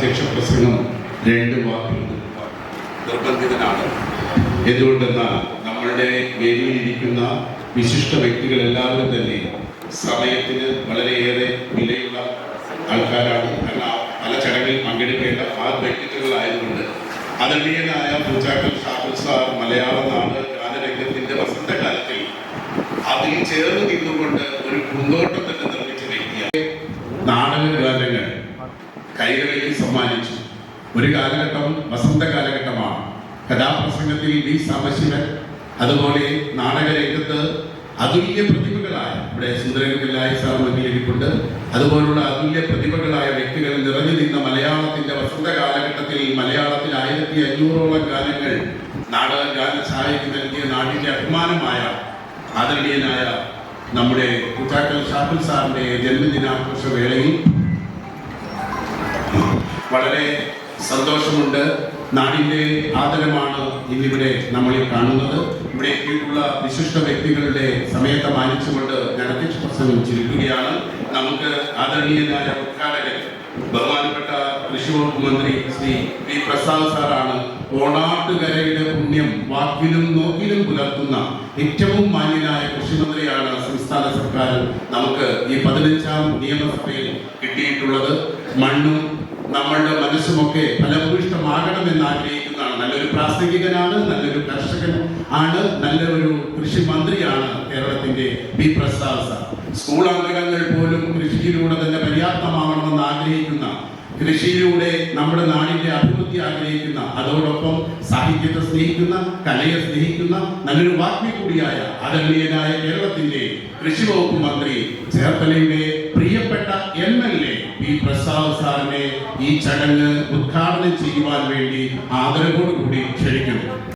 അധ്യക്ഷ പ്രസംഗം 2 വാക്കിൽ നിർബന്ധിതനാണ്. എന്തുകൊണ്ടെന്നാൽ നമ്മളുടെ വേദിയിലിരിക്കുന്ന വിശിഷ്ട വ്യക്തികൾ എല്ലാവരും തന്നെ സമയത്തിന് വളരെയേറെ വിലയുള്ള ആൾക്കാരാണ്. പല ചടങ്ങിൽ പങ്കെടുക്കേണ്ട ആ വ്യക്തിത്വങ്ങളായതുകൊണ്ട് ആദരണീയനായ പൂച്ചാക്കൽ ഷാഫിൽ സാർ മലയാള നാട് ഗാനരംഗത്തിന്റെ വസന്തകാലത്തിൽ അതിൽ ചേർന്ന് നിന്നുകൊണ്ട് ഒരു പൂന്തോട്ടം തന്നെ നിർമ്മിച്ച വ്യക്തിയാണ്. നാടക ഗാനങ്ങൾ കൈരളിയിൽ സമ്മാനിച്ചു. ഒരു കാലഘട്ടം വസന്ത കാലഘട്ടമാണ്. കഥാപ്രസംഗത്തിൽ വി സാംബശിവൻ, അതുപോലെ നാടകരംഗത്ത് അതുല്യ പ്രതിഭകളായ ഇവിടെ സുന്ദരപിള്ളായി സാർ മുന്നിലിരിപ്പുണ്ട്. അതുപോലുള്ള അതുല്യ പ്രതിഭകളായ വ്യക്തികൾ നിറഞ്ഞു നിന്ന മലയാളത്തിന്റെ വസന്ത കാലഘട്ടത്തിൽ മലയാളത്തിൽ 1500ഓളം ഗാനങ്ങൾ നാടക ഗാനശാലയ്ക്ക് നൽകിയ നാടിന്റെ അഭിമാനമായ ആദരണീയനായ നമ്മുടെ പൂച്ചാക്കൽ ഷാഫിൽ സാറിന്റെ ജന്മദിനാഘോഷ വേളയിൽ വളരെ സന്തോഷമുണ്ട്. നാടിന്റെ ആദരമാണ് ഇന്നിവിടെ നമ്മളിൽ കാണുന്നത്. ഇവിടെ എത്തിയിട്ടുള്ള വിശിഷ്ട വ്യക്തികളുടെ സമയത്തെ മാനിച്ചുകൊണ്ട് ഞാൻ അധ്യക്ഷ പ്രസംഗം ചുരുക്കുകയാണ്. നമുക്ക് ആദരണീയനായ ഉദ്ഘാടകൻ ബഹുമാനപ്പെട്ട കൃഷി വകുപ്പ് മന്ത്രി ശ്രീ പി പ്രസാദ് സാറാണ്. ഓണാട്ടുകരയുടെ പുണ്യം വാക്കിലും നോക്കിലും പുലർത്തുന്ന ഏറ്റവും മാന്യനായ കൃഷിമന്ത്രിയാണ് സംസ്ഥാന സർക്കാർ നമുക്ക് ഈ 15ാം നിയമസഭയിൽ കിട്ടിയിട്ടുള്ളത്. മണ്ണും നമ്മളുടെ മനസ്സുമൊക്കെ ഫലഭൂയിഷ്ടമാകണമെന്ന് ആഗ്രഹിക്കുന്നതാണ്. നല്ലൊരു പ്രാസംഗികനാണ്, നല്ലൊരു കർഷകൻ ആണ്, നല്ലൊരു കൃഷി മന്ത്രിയാണ് കേരളത്തിന്റെ പി പ്രസാദ് സാർ. സ്കൂൾ അംഗങ്ങൾ പോലും കൃഷിയിലൂടെ തന്നെ പര്യാപ്തമാകണമെന്ന് ആഗ്രഹിക്കുന്ന, കൃഷിയിലൂടെ നമ്മുടെ നാടിന്റെ അഭിവൃദ്ധി ആഗ്രഹിക്കുന്ന, അതോടൊപ്പം സാഹിത്യത്തെ സ്നേഹിക്കുന്ന, കലയെ സ്നേഹിക്കുന്ന നല്ലൊരു വാഗ്മി കൂടിയായ ആദരണീയനായ കേരളത്തിന്റെ കൃഷി വകുപ്പ് മന്ത്രി ചേർത്തലയുടെ പ്രിയപ്പെട്ട MLA പി പ്രസാദ് സാറിനെ ഈ ചടങ്ങ് ഉദ്ഘാടനം ചെയ്യുവാൻ വേണ്ടി ആദരവോടുകൂടി ക്ഷണിക്കുന്നു.